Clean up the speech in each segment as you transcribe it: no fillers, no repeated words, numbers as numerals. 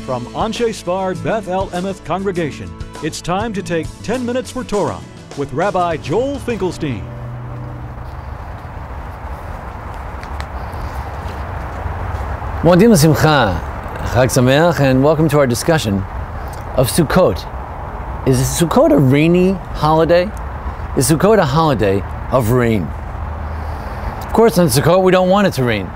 From Anshei Sphard-Beth Emeth congregation, it's time to take 10 minutes for Torah with Rabbi Joel Finkelstein. Moadim l'simcha, Chag Sameach, and welcome to our discussion of Sukkot. Is Sukkot a rainy holiday? Is Sukkot a holiday of rain? Of course, on Sukkot we don't want it to rain.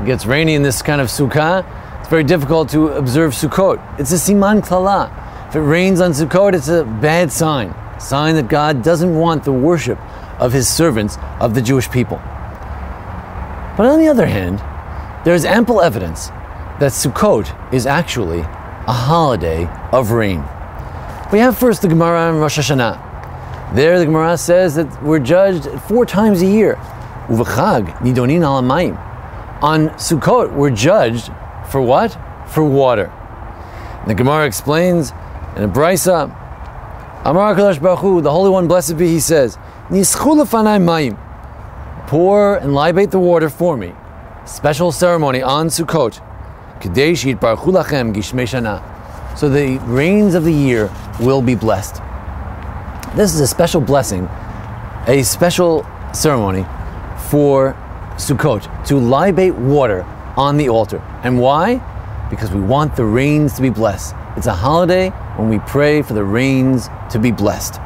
It gets rainy in this kind of sukkah. It's very difficult to observe Sukkot. It's a siman klala. If it rains on Sukkot, it's a bad sign. A sign that God doesn't want the worship of His servants, of the Jewish people. But on the other hand, there is ample evidence that Sukkot is actually a holiday of rain. We have first the Gemara in Rosh Hashanah. There the Gemara says that we're judged 4 times a year. Uvachag nidonin al hamayim. On Sukkot we're judged for what? For water. And the Gemara explains in a Brisa, Amar HaKadosh Baruch Hu, the Holy One, blessed be He, says, Nischu lefanai mayim. Pour and libate the water for me. Special ceremony on Sukkot. Kedei she'yitbaruchu lachem gishmei shana. So the rains of the year will be blessed. This is a special blessing, a special ceremony for Sukkot, to libate water on the altar. And why? Because we want the rains to be blessed. It's a holiday when we pray for the rains to be blessed.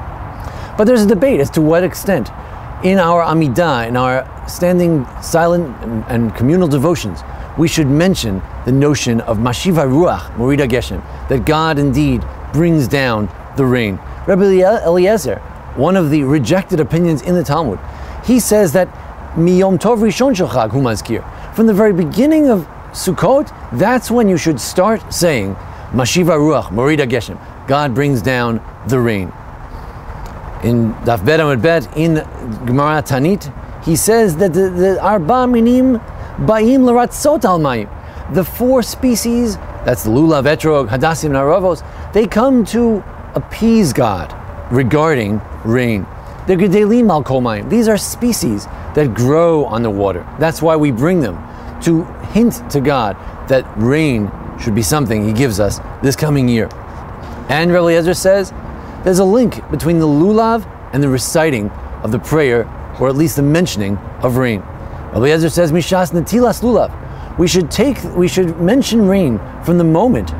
But there's a debate as to what extent in our Amidah, in our standing silent and communal devotions, we should mention the notion of Mashiva Ruach, Morida Geshem, that God indeed brings down the rain. Rabbi Eliezer, one of the rejected opinions in the Talmud, he says that Miyom Tov Rishon Shel Chag Hu Mazkir. From the very beginning of Sukkot, that's when you should start saying Mashiva Ruach, Morida Geshem. God brings down the rain. In Daf Bet Amud Bet, in Gemara Tanit, he says that the Arba Minim Ba'im L'Ratzot Al Mayim. The 4 species, that's the Lulav, Etrog, Hadassim, and Aravos, they come to appease God regarding rain. They're Gedelim Al Kol Mayim. These are species that grow on the water. That's why we bring them, to hint to God that rain should be something He gives us this coming year. And Rabbi Eliezer says there's a link between the lulav and the reciting of the prayer, or at least the mentioning of rain. Rabbi Eliezer says Mishas Netilas Lulav. We should mention rain from the moment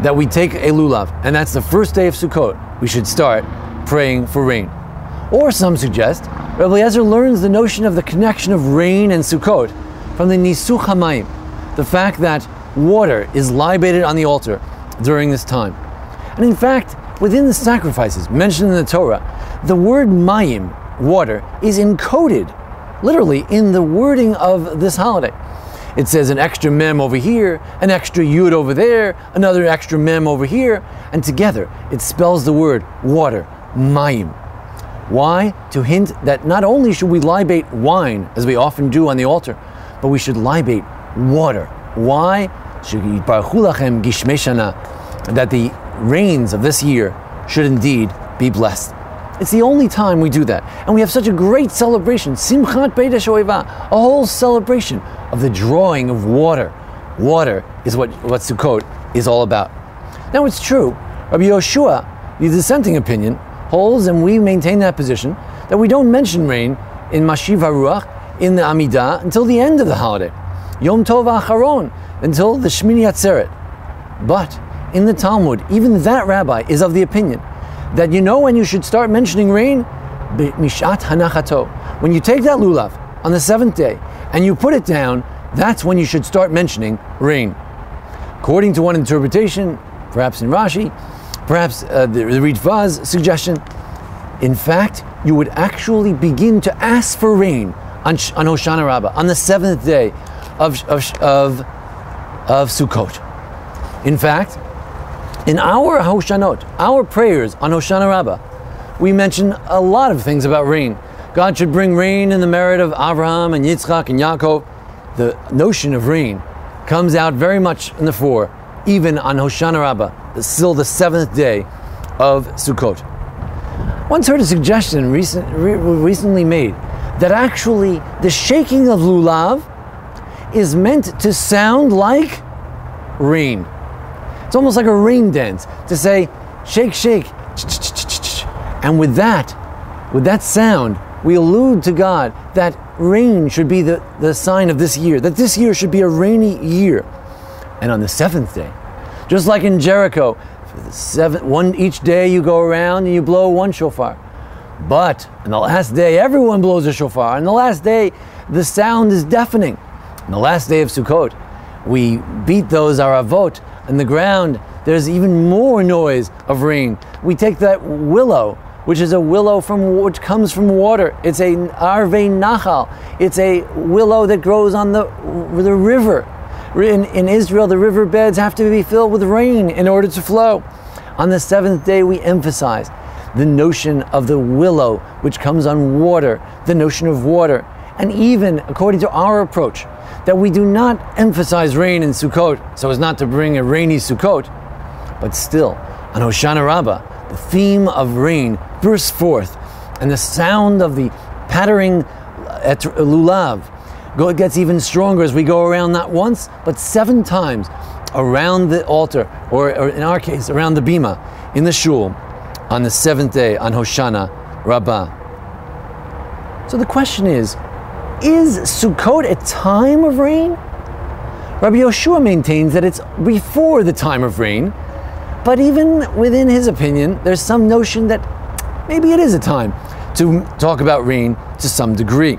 that we take a lulav, and that's the first day of Sukkot. We should start praying for rain. Or some suggest Rabbi Eliezer learns the notion of the connection of rain and Sukkot from the Nisuch HaMayim, the fact that water is libated on the altar during this time. And in fact, within the sacrifices mentioned in the Torah, the word mayim, water, is encoded literally in the wording of this holiday. It says an extra mem over here, an extra yud over there, another extra mem over here, and together it spells the word water, mayim. Why? To hint that not only should we libate wine, as we often do on the altar, but we should libate water. Why? That the rains of this year should indeed be blessed. It's the only time we do that. And we have such a great celebration, Simchat Beit HaShoeva, a whole celebration of the drawing of water. Water is what Sukkot is all about. Now it's true, Rabbi Yoshua, the dissenting opinion, holds, and we maintain that position, that we don't mention rain in Mashiv HaRuach, in the Amidah, until the end of the holiday. Yom Tov Acharon, until the Shmini Atzeret. But in the Talmud, even that rabbi is of the opinion that you know when you should start mentioning rain? Mishat Hanachato. When you take that lulav on the 7th day and you put it down, that's when you should start mentioning rain. According to one interpretation, perhaps in Rashi, perhaps the Ritvaz suggestion, in fact, you would actually begin to ask for rain on Hoshana Rabbah, on the 7th day of Sukkot. In fact, in our Hoshanot, our prayers on Hoshana Rabbah, we mention a lot of things about rain. God should bring rain in the merit of Abraham and Yitzchak and Yaakov. The notion of rain comes out very much in the fore, even on Hoshana Rabbah, still the 7th day of Sukkot. Once heard a suggestion recently made that actually the shaking of lulav is meant to sound like rain. It's almost like a rain dance to say, shake, shake, and with that sound, we allude to God that rain should be the sign of this year, that this year should be a rainy year. And on the seventh day, just like in Jericho, each day you go around and you blow one shofar. But on the last day, everyone blows a shofar. On the last day, the sound is deafening. On the last day of Sukkot, we beat those aravot on the ground. There's even more noise of rain. We take that willow, which is a willow which comes from water. It's a arvei nachal. It's a willow that grows on the river. In Israel, the riverbeds have to be filled with rain in order to flow. On the seventh day, we emphasize the notion of the willow, which comes on water, the notion of water. And even according to our approach, that we do not emphasize rain in Sukkot so as not to bring a rainy Sukkot, but still, on Hoshana Rabbah, the theme of rain bursts forth, and the sound of the pattering lulav gets even stronger as we go around not once, but 7 times around the altar, or in our case, around the bima, in the shul, on the 7th day, on Hoshana Rabbah. So the question is Sukkot a time of rain? Rabbi Yoshua maintains that it's before the time of rain, but even within his opinion, there's some notion that maybe it is a time to talk about rain to some degree.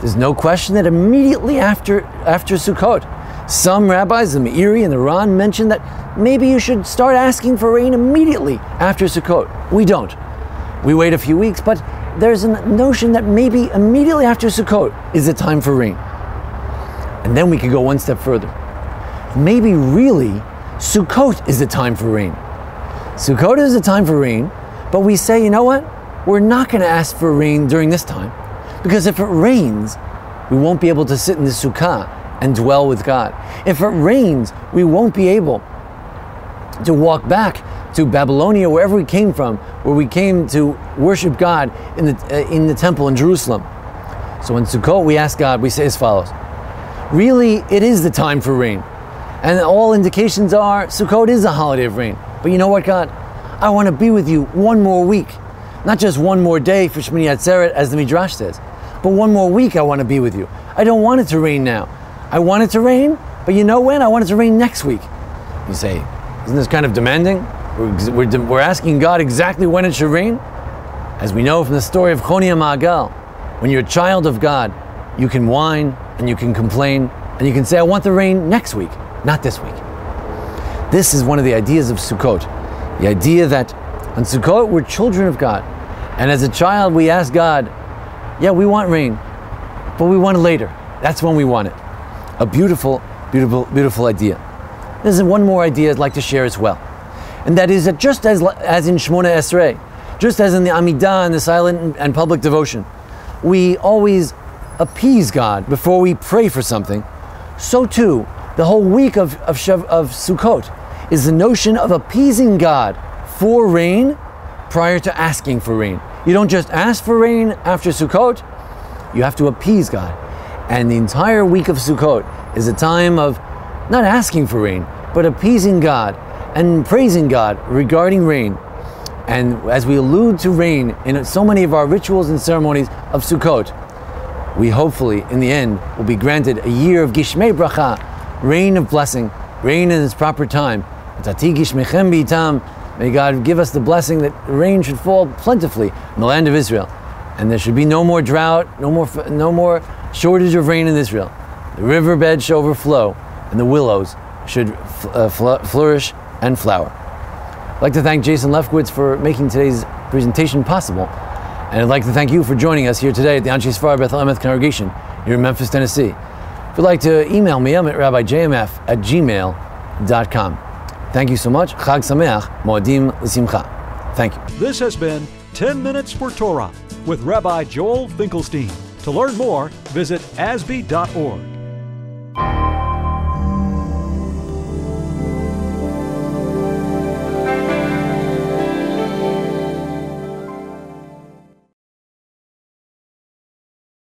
There's no question that immediately after Sukkot, some rabbis, the Meiri and the Ran, mention that maybe you should start asking for rain immediately after Sukkot. We don't. We wait a few weeks, but there's a notion that maybe immediately after Sukkot is the time for rain. And then we could go one step further. Maybe really Sukkot is the time for rain. Sukkot is the time for rain, but we say, you know what? We're not going to ask for rain during this time, because if it rains, we won't be able to sit in the sukkah and dwell with God. If it rains, we won't be able to walk back to Babylonia, wherever we came from, where we came to worship God in the temple in Jerusalem. So in Sukkot, we ask God, we say as follows: really, it is the time for rain. And all indications are Sukkot is a holiday of rain. But you know what, God? I want to be with you one more week. Not just one more day for Shmini Atzeret, as the Midrash says, but one more week I want to be with you. I don't want it to rain now. I want it to rain, but you know when? I want it to rain next week. You say, isn't this kind of demanding? We're asking God exactly when it should rain? As we know from the story of Choni HaMa'agal, when you're a child of God, you can whine and you can complain and you can say, I want the rain next week, not this week. This is one of the ideas of Sukkot. The idea that on Sukkot, we're children of God. And as a child, we ask God, yeah, we want rain, but we want it later. That's when we want it. A beautiful, beautiful, beautiful idea. There's one more idea I'd like to share as well. And that is that just as in Shmona Esrei, just as in the Amidah and the silent and public devotion, we always appease God before we pray for something, so too, the whole week of Sukkot is the notion of appeasing God for rain prior to asking for rain. You don't just ask for rain after Sukkot, you have to appease God. And the entire week of Sukkot is a time of not asking for rain, but appeasing God and praising God regarding rain. And as we allude to rain in so many of our rituals and ceremonies of Sukkot, we hopefully, in the end, will be granted a year of Gishmei Bracha, rain of blessing, rain in its proper time. Tati Gishmechem B'itam. May God give us the blessing that rain should fall plentifully in the land of Israel, and there should be no more drought, no more shortage of rain in Israel. The riverbed should overflow, and the willows should flourish and flower. I'd like to thank Jason Lefkowitz for making today's presentation possible, and I'd like to thank you for joining us here today at the Anshei Sphard-Beth Emeth congregation here in Memphis, Tennessee. If you'd like to email me, I'm at rabbijmf@gmail.com. Thank you so much. Chag Sameach, Moadim L'Simcha. Thank you. This has been 10 Minutes for Torah with Rabbi Joel Finkelstein. To learn more, visit ASBEE.org.